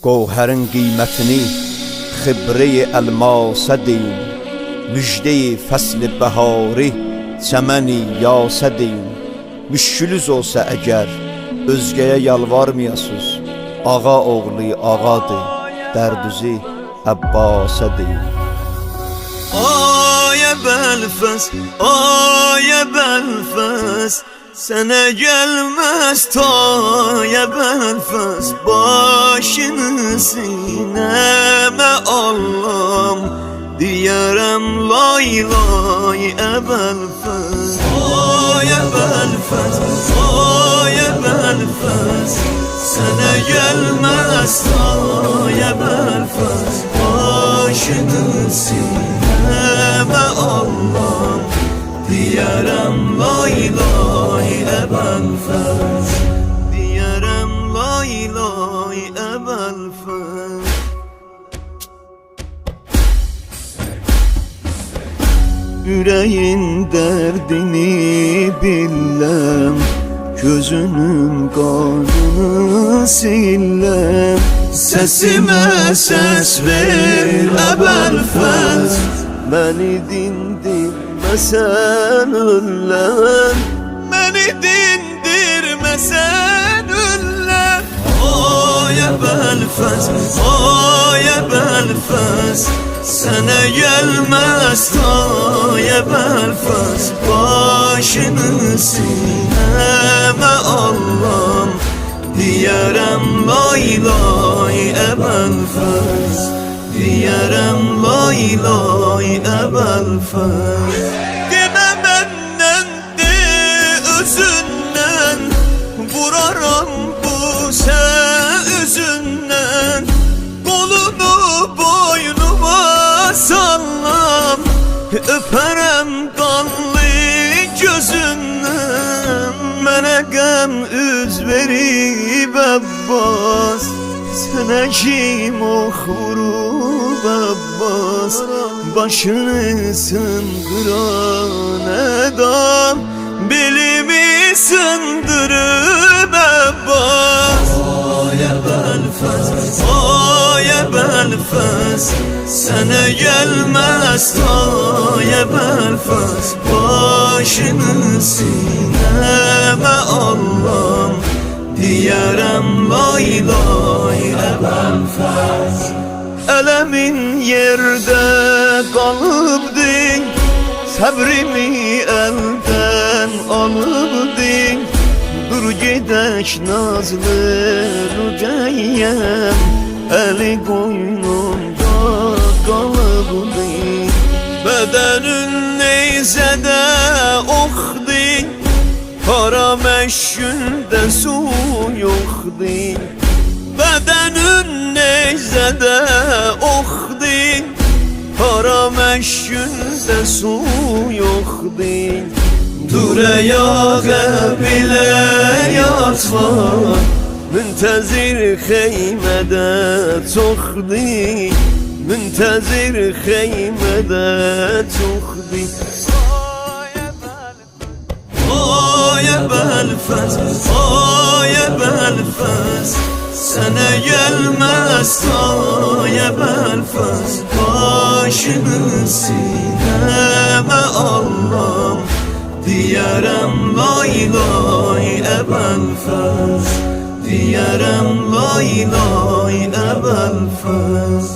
Gövherin qiymətini xibre-i elmasə deyin, müjde-i fəsl-i bəhari çəməni yasə deyin. Müşkülüz olsa əgər özgəyə yalvarmayasız, ağa oğlu ağadır, dərdüzü Əbbasə deyin. Ayə Bəlfəs, ayə Bəlfəs, sənə gəlməz tayə Bəlfəs, başını sinəmə allam, deyərəm lay lay Əbəlfəs. Ayə Bəlfəs, ayə Bəlfəs, sənə gəlməz tayə Bəlfəs, başını sinəmə allam, deyərəm lay lay Əbəlfəs, deyərəm lay lay Əbəlfəs. Yüreğin derdini biləm, gözünün qanını siləm, səsimə səs ver Əbəlfəs, məni dindirməsən ölləm, məni dindirməsən ölləm. Ayə Bəlfəs, ayə Bəlfəs, sənə gəlməz tayə Bəlfəs, başını sinəmə allam, deyərəm lay lay Əbəlfəs, deyərəm lay lay Əbəlfəs. Demə məndən de özündən, vuraram bu sən üzündən, qolunu boynuma sallam, öpərəm qanlı gözündən. Mənə qəm üz verib Əbbas, sənə kim ox vurub Əbbas, başını sındıran adam belimi sındırıb Əbbas. Ayə Bəlfəs, ayə Bəlfəs, sənə gəlməz tayə Bəlfəs, başını sinəmə allam, deyərəm lay lay Əbəlfəs. Ələmin yerdə qalıbdı, səbrimi əldən alıbdı, dur gedək nazlı Rüqəyyəm, əli qoynunda qalıbdı. Bədənin neyzədə oxdu, qara məşgüldə su yoxdu. Bədənin neyzədə oxdu, qara məşgüldə su yoxdu. Dur əyağı bilə yatma, müntəzir xeymədə çoxdu, müntəzir xeymədə çoxdu. Ayə Bəlfəs, ayə Bəlfəs, sənə gəlməz tayə Bəlfəs, başını sinəmə allam, deyərəm lay lay Əbəlfəs, deyərəm lay lay Əbəlfəs.